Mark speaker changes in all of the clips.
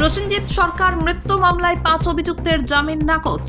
Speaker 1: প্রসেনজিৎ সরকার মৃত্যু মামলায় 5 অভিযুক্তের জামিন নাকচ।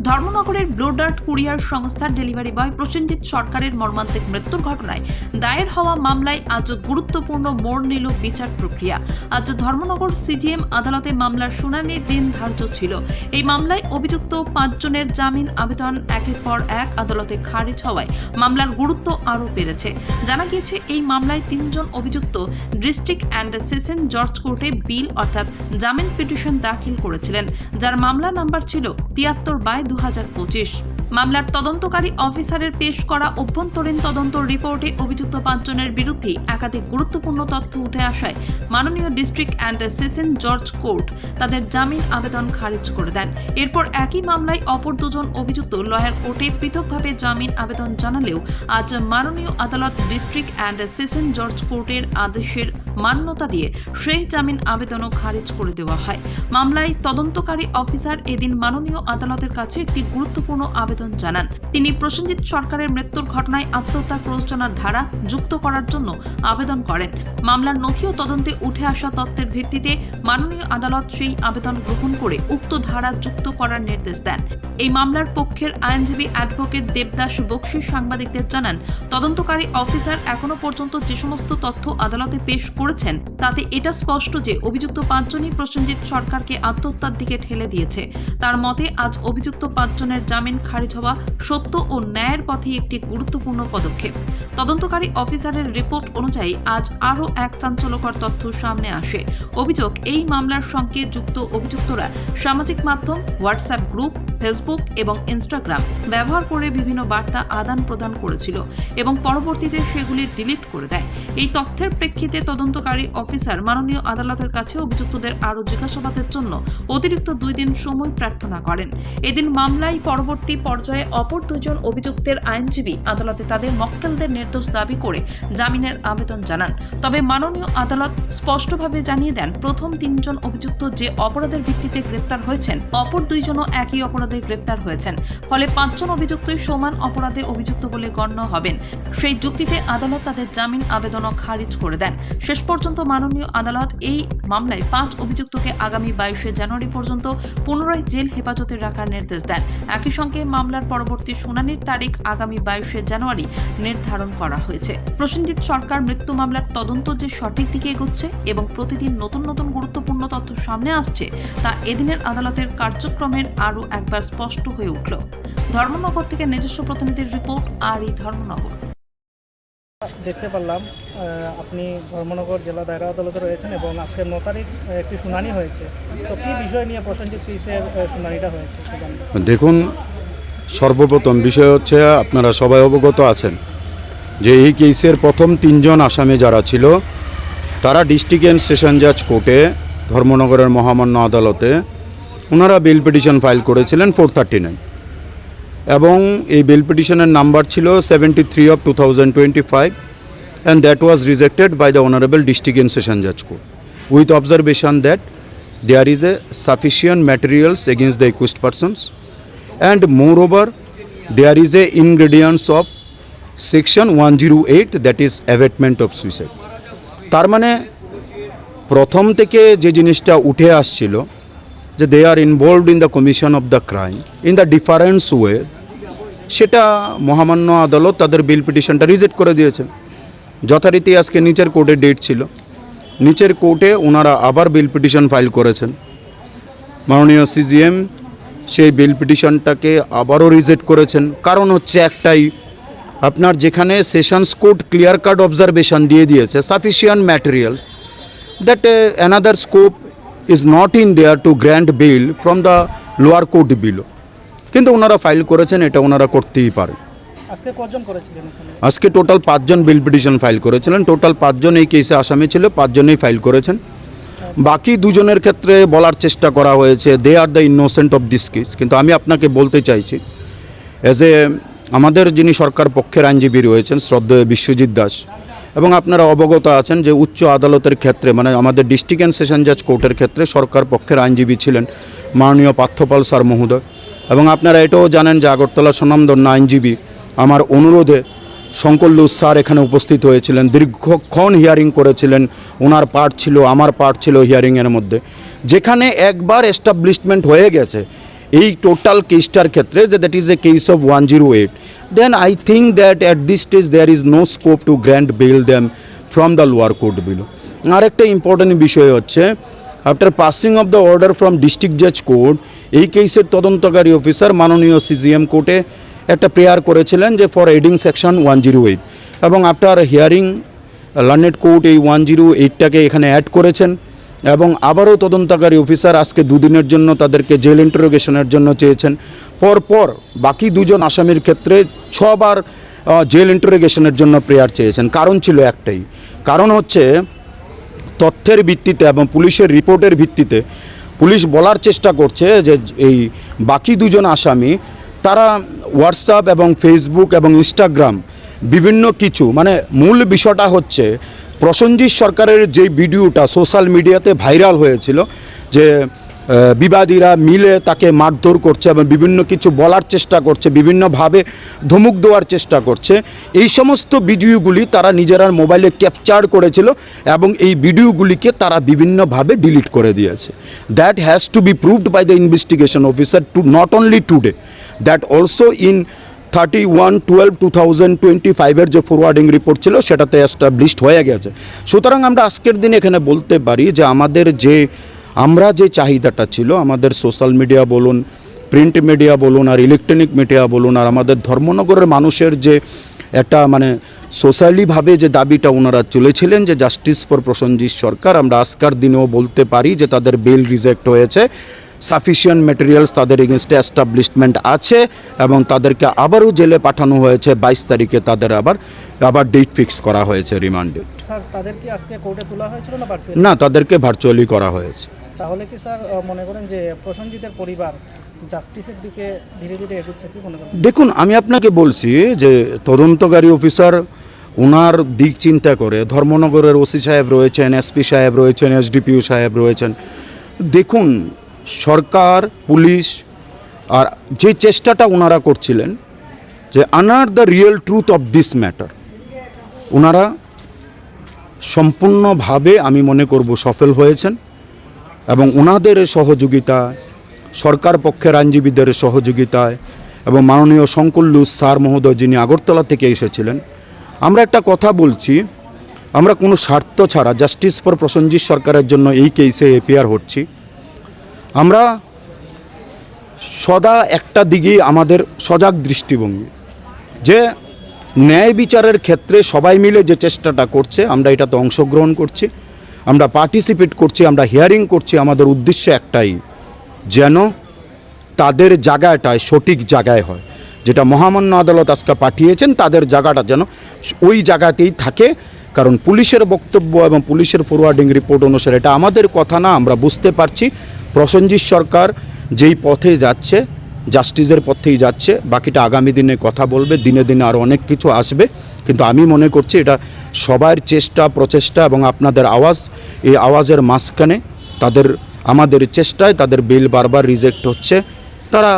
Speaker 1: ধর্মনগরের ব্লু ডার্ট কুরিয়ার সংস্থার ডেলিভারি বয় প্রসেনজিৎ সরকারের মর্মান্তিক মৃত্যুর ঘটনায় দায়ের হওয়া মামলায় আজ গুরুত্বপূর্ণ মোড় নিল বিচার প্রক্রিয়া। আজ ধর্মনগর সিজিএম আদালতে মামলার শুনানির দিন ধার্য ছিল। এই মামলায় অভিযুক্ত 5 জনের জামিন আবেদন একের পর এক আদালতে খারিজ হওয়ায় মামলার গুরুত্ব আরও বেড়েছে। জানা গিয়েছে, এই মামলায় 3 জন অভিযুক্ত ডিস্ট্রিক্ট অ্যান্ড সেশন জজ কোর্টে বিল অর্থাৎ জামিন পিটিশন দাখিল করেছিলেন, যার মামলা নাম্বার ছিল 73/2025। মামলার তদন্তকারী অফিসারের পেশ করা অভ্যন্তরীণ তদন্ত রিপোর্টে অভিযুক্ত 5 জনের বিরুদ্ধে একাধিক গুরুত্বপূর্ণ তথ্য উঠে আসায় মাননীয় ডিস্ট্রিক্ট অ্যান্ড সেশন জজ কোর্ট তাদের জামিন আবেদন খারিজ করে দেন। এরপর একই মামলায় অপর 2 জন অভিযুক্ত লয়ার কোর্টে পৃথকভাবে জামিন আবেদন জানালেও আজ মাননীয় আদালত ডিস্ট্রিক্ট অ্যান্ড সেশন জজ কোর্টের আদেশের মান্যতা দিয়ে সেই জামিন আবেদনও খারিজ করে দেওয়া হয়। মামলায় তদন্তকারী অফিসার এদিন মাননীয় আদালতের কাছে একটি গুরুত্বপূর্ণ আবেদন জানান। তিনি প্রসেনজিৎ সরকারের মৃত্যুর ঘটনায় আত্মহত্যার প্ররোচনার ধারা যুক্ত করার জন্য আবেদন করেন। মামলার নথি ও তদন্তে উঠে আসা তথ্যের ভিত্তিতে মাননীয় আদালত সেই আবেদন গ্রহণ করে উক্ত ধারা যুক্ত করার নির্দেশ দেন। এই মামলার পক্ষের আইনজীবী অ্যাডভোকেট দেবদাস বক্সি সাংবাদিকদের জানান, তদন্তকারী অফিসার এখনো পর্যন্ত যে সমস্ত তথ্য আদালতে পেশ করেছেন তাতে এটা স্পষ্ট যে অভিযুক্ত 5 জনই প্রসেনজিৎ সরকারকে আত্মহত্যার দিকে ঠেলে দিয়েছে। তার মতে আজ অভিযুক্ত 5 জনের জামিন খারিজ হওয়া সত্য ও ন্যায়ের পথে একটি গুরুত্বপূর্ণ পদক্ষেপ। তদন্তকারী অফিসারের রিপোর্ট অনুযায়ী আজ আরও এক চাঞ্চল্যকর তথ্য সামনে আসে। অভিযোগ, এই মামলার সঙ্গে যুক্ত অভিযুক্তরা সামাজিক মাধ্যম, হোয়াটসঅ্যাপ গ্রুপ, ফেসবুক এবং ইনস্টাগ্রাম ব্যবহার করে বিভিন্ন বার্তা আদান প্রদান করেছিল এবং পরবর্তীতে সেগুলি ডিলিট করে দেয়। এই তথ্যের প্রেক্ষিতে তদন্তকারী অফিসার মাননীয় আদালতের কাছে অভিযুক্তদের আরও জিজ্ঞাসাবাদের জন্য অতিরিক্ত 2 দিন সময় প্রার্থনা করেন। এদিন মামলায় পরবর্তী পর্যায়ে অপর 2 জন অভিযুক্তের আইনজীবী আদালতে তাদের মক্কেলদের নির্দোষ দাবি করে জামিনের আবেদন জানান। তবে মাননীয় আদালত স্পষ্টভাবে জানিয়ে দেন, প্রথম 3 জন অভিযুক্ত যে অপরাধের ভিত্তিতে গ্রেপ্তার হয়েছেন, অপর 2 জনও একই অপরাধে গ্রেপ্তার হয়েছেন। ফলে 5 জন অভিযুক্তই সমান অপরাধে অভিযুক্ত বলে গণ্য হবেন। সেই যুক্তিতে আদালত তাদের জামিন আবেদনও খারিজ করে দেন। শেষ পর্যন্ত মাননীয় আদালত এই মামলায় 5 অভিযুক্তকে আগামী 22শে জানুয়ারি পর্যন্ত পুনরায় জেল হেফাজতে রাখার নির্দেশ দেন। একই সঙ্গে মামলার পরবর্তী শুনানির তারিখ আগামী 22শে জানুয়ারি নির্ধারণ করা হয়েছে। প্রসেনজিৎ সরকার মৃত্যু মামলার তদন্ত যে সঠিক দিকে এগোচ্ছে এবং প্রতিদিন নতুন নতুন গুরুত্বপূর্ণ তথ্য সামনে আসছে, তা এদিনের আদালতের কার্যক্রমের আরও একবার স্পষ্ট হয়ে উঠল। ধর্মনগর থেকে নিজস্ব প্রতিনিধির রিপোর্ট, আর এই ধর্মনগর।
Speaker 2: দেখতে পারলাম আপনি ধর্মনগর জেলা দায়রা আদালতে রয়েছেন এবং আজকে 9 তারিখ একটি শুনানি হয়েছে। তো কী বিষয় নিয়ে প্রসেনজিৎ কেসের শুনানিটা হয়েছে?
Speaker 3: দেখুন, সর্বপ্রথম বিষয় হচ্ছে, আপনারা সবাই অবগত আছেন যে এই কেসের প্রথম 3 জন আসামি যারা ছিল তারা ডিস্ট্রিক্ট অ্যান্ড সেশন জাজ কোর্টে ধর্মনগরের মহামান্য আদালতে ওনারা বেল পিটিশন ফাইল করেছিলেন 439 এবং এই বেল পিটিশনের নাম্বার ছিল 73/2025 and that was rejected by the Honorable District and Session Judge Court with observation that there is a sufficient materials against the accused persons and moreover there is a ingredients of section 108 that is abatement of suicide। তার মানে প্রথম থেকে যে জিনিসটা উঠে আসছিল যে they are involved in the commission of the crime in the difference way, সেটা মহামান্য আদালত তাদের বিল পিটিশনটা রিজেক্ট করে দিয়েছে। যথারীতি আজকে নিচের কোর্টে ডেট ছিল, নিচের কোর্টে ওনারা আবার বিল পিটিশন ফাইল করেছেন। মাননীয় সিজিএম সেই বিল পিটিশনটাকে আবারও রিজেক্ট করেছেন। কারণ হচ্ছে একটাই, আপনার যেখানে sessions court clear cut observation দিয়ে দিয়েছে sufficient materials that another scope is not in there to grant bail from the lower court below, কিন্তু ওনারা ফাইল করেছেন, এটা ওনারা করতেই পারে। আজকে টোটাল 5 জন বিল পিটিশন ফাইল করেছিলেন। টোটাল 5 জন এই কেসে আসামি ছিল, 5 জনেই ফাইল করেছেন। বাকি 2 জনের ক্ষেত্রে বলার চেষ্টা করা হয়েছে they are the innocent of this case, কিন্তু আমি আপনাকে বলতে চাইছি অ্যাজ এ আমাদের যিনি সরকার পক্ষের আইনজীবী রয়েছেন শ্রদ্ধেয় বিশ্বজিৎ দাস, এবং আপনারা অবগত আছেন যে উচ্চ আদালতের ক্ষেত্রে মানে আমাদের ডিস্ট্রিক্ট অ্যান্ড সেশন জাজ কোর্টের ক্ষেত্রে সরকার পক্ষের আইনজীবী ছিলেন মাননীয় পার্থপাল স্যার মহোদয়, এবং আপনারা এটাও জানেন যে আগরতলা স্বনামধন্য আইনজীবী আমার অনুরোধে শঙ্করলু স্যার এখানে উপস্থিত হয়েছিলেন, দীর্ঘক্ষণ হিয়ারিং করেছিলেন। ওনার পার্ট ছিল, আমার পার্ট ছিল হিয়ারিংয়ের মধ্যে, যেখানে একবার এস্টাবলিশমেন্ট হয়ে গেছে এই টোটাল কেসটার ক্ষেত্রে যে that is a case of 108, then I think that at this stage there is no scope to grant bail them from the lower court below. আরেকটা ইম্পর্টেন্ট বিষয় হচ্ছে, after passing of the order from district জাজ court, এই কেসের তদন্তকারী officer মাননীয় CGM কোর্টে একটা প্রেয়ার করেছিলেন যে ফর এডিং সেকশন 108, এবং আফটার হিয়ারিং লার্নেড কোর্ট এই 108টাকে এখানে অ্যাড করেছেন, এবং আবারও তদন্তকারী অফিসার আজকে দুদিনের জন্য তাদেরকে জেল ইন্টারোগেশনের জন্য চেয়েছেন। পরপর বাকি দুজন আসামির ক্ষেত্রে 6 বার জেল ইন্টারোগেশনের জন্য প্রেয়ার চেয়েছেন। কারণ ছিল একটাই, কারণ হচ্ছে তথ্যের ভিত্তিতে এবং পুলিশের রিপোর্টের ভিত্তিতে পুলিশ বলার চেষ্টা করছে যে এই বাকি দুজন আসামি তারা হোয়াটসঅ্যাপ এবং ফেসবুক এবং ইনস্টাগ্রাম বিভিন্ন কিছু, মানে মূল বিষয়টা হচ্ছে প্রসেনজিৎ সরকারের যে ভিডিওটা সোশ্যাল মিডিয়াতে ভাইরাল হয়েছিল যে বিবাদীরা মিলে তাকে মারধর করছে এবং বিভিন্ন কিছু বলার চেষ্টা করছে, বিভিন্নভাবে ধমক দেওয়ার চেষ্টা করছে, এই সমস্ত ভিডিওগুলি তারা নিজেরা মোবাইলে ক্যাপচার করেছিল এবং এই ভিডিওগুলিকে তারা বিভিন্নভাবে ডিলিট করে দিয়েছে। That has to be proved by the investigation officer to not only today, that also in 31/12/2025 যে ফরওয়ার্ডিং রিপোর্ট ছিল সেটাতে এস্টাবলিশড হয়ে গেছে। সুতরাং আমরা আজকের দিন এখানে বলতে পারি যে আমরা যে চাহিদাটা ছিল, আমাদের সোশ্যাল মিডিয়া বলুন, প্রিন্ট মিডিয়া বলুন, আর ইলেকট্রনিক মিডিয়া বলুন, আর আমাদের ধর্মনগরের মানুষের যে একটা মানে সোশ্যালিভাবে যে দাবিটা ওনারা চলেছিলেন যে জাস্টিস ফর প্রসেনজিৎ সরকার, আমরা আজকের দিনেও বলতে পারি যে তাদের বেল রিজেক্ট হয়েছে। সাফিসিয়েন্ট ম্যাটেরিয়ালস তাদের এগেনস্টে এস্টাবলিশমেন্ট আছে এবং তাদেরকে আবারও জেলে পাঠানো হয়েছে। 22 তারিখে তাদের আবার ডেট ফিক্স করা হয়েছে রিমান্ডেড।
Speaker 2: স্যার তাদের কি আজকে কোর্টে তোলা হয়েছিল না ভার্চুয়ালি?
Speaker 3: না, তাদেরকে ভার্চুয়ালি করা হয়েছে।
Speaker 2: তাহলে কি স্যার মনে করেন যে প্রসেনজিতের পরিবার জাস্টিসের দিকে ধীরে ধীরে এগোচ্ছে কি মনে করেন?
Speaker 3: দেখুন, আমি আপনাকে বলছি যে তদন্তকারী অফিসার ওনার দিক চিন্তা করে, ধর্মনগরের ওসি সাহেব রয়েছেন, এসপি সাহেব রয়েছেন, এসডিপিও সাহেব রয়েছেন। দেখুন, সরকার, পুলিশ আর যে চেষ্টাটা ওনারা করছিলেন যে আনার the real truth of this matter, ওনারা সম্পূর্ণভাবে আমি মনে করব সফল হয়েছেন। এবং ওনাদের সহযোগিতায়, সরকার পক্ষের আইনজীবীদের সহযোগিতায় এবং মাননীয় শঙ্করলু স্যার মহোদয় যিনি আগরতলা থেকে এসেছিলেন, আমরা একটা কথা বলছি, আমরা কোনো স্বার্থ ছাড়া জাস্টিস ফর প্রসেনজিৎ সরকারের জন্য এই কেসে এপিয়ার হচ্ছি। আমরা সদা একটা দিকেই আমাদের সজাগ দৃষ্টিভঙ্গি যে ন্যায় বিচারের ক্ষেত্রে সবাই মিলে যে চেষ্টাটা করছে আমরা এটাতে অংশগ্রহণ করছি, আমরা পার্টিসিপেট করছি, আমরা হিয়ারিং করছি। আমাদের উদ্দেশ্য একটাই, যেন তাদের জায়গাটায় সঠিক জায়গায় হয়, যেটা মহামান্য আদালত আজকে পাঠিয়েছেন তাদের জায়গাটা যেন ওই জায়গাতেই থাকে। কারণ পুলিশের বক্তব্য এবং পুলিশের ফরওয়ার্ডিং রিপোর্ট অনুসারে এটা আমাদের কথা না, আমরা বুঝতে পারছি প্রসেনজিৎ সরকার যেই পথে যাচ্ছে, জাস্টিসের পথেই যাচ্ছে। বাকিটা আগামী দিনে কথা বলবে, দিনে দিনে আরও অনেক কিছু আসবে। কিন্তু আমি মনে করছি এটা সবার চেষ্টা, প্রচেষ্টা এবং আপনাদের আওয়াজ, এই আওয়াজের মাঝখানে আমাদের চেষ্টায় তাদের বিল বারবার রিজেক্ট হচ্ছে। তারা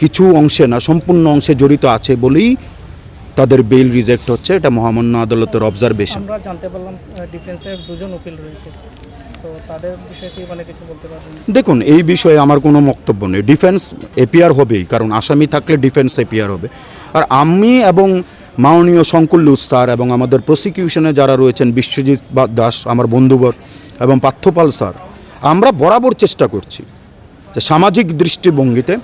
Speaker 3: কিছু অংশে না, সম্পূর্ণ অংশে জড়িত আছে বলেই তাদের বেল রিজেক্ট হচ্ছে। এটা মহামান্য আদালতের অবজারভেশন।
Speaker 2: আমরা জানতে পারলাম ডিফেন্সের 2 জন উকিল রয়েছে, তো তাদের বিষয়ে কি মানে কিছু বলতে পারবেন?
Speaker 3: দেখুন, এই বিষয়ে আমার কোনো বক্তব্য নেই। ডিফেন্স এপিয়ার হবেই, কারণ আসামি থাকলে ডিফেন্স এপিয়ার হবে। আর আমি এবং মাননীয় শঙ্করলু স্যার এবং আমাদের প্রসিকিউশনে যারা রয়েছেন বিশ্বজিৎ দাস আমার বন্ধুবর এবং পার্থপাল স্যার, আমরা বরাবর চেষ্টা করছি যে সামাজিক দৃষ্টিভঙ্গিতে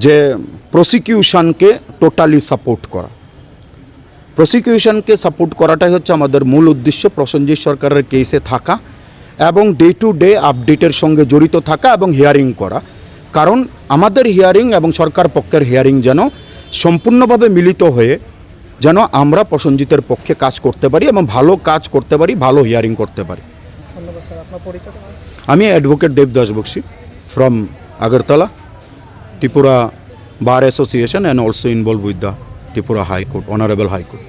Speaker 3: যে প্রসিকিউশনকে টোটালি সাপোর্ট করা। প্রসিকিউশনকে সাপোর্ট করাটাই হচ্ছে আমাদের মূল উদ্দেশ্য, প্রসেনজিৎ সরকারের কেসে থাকা এবং ডে টু ডে আপডেটের সঙ্গে জড়িত থাকা এবং হিয়ারিং করা। কারণ আমাদের হিয়ারিং এবং সরকার পক্ষের হিয়ারিং যেন সম্পূর্ণভাবে মিলিত হয়ে যেন আমরা প্রসেনজিতের পক্ষে কাজ করতে পারি এবং ভালো কাজ করতে পারি, ভালো হিয়ারিং করতে পারি।
Speaker 2: ধন্যবাদ স্যার। আপনার পরিচয়?
Speaker 3: আমি advocate Debdas Bakshi from Agartala, Tripura Bar Association, and also involved with the Tripura High Court, Honorable High Court.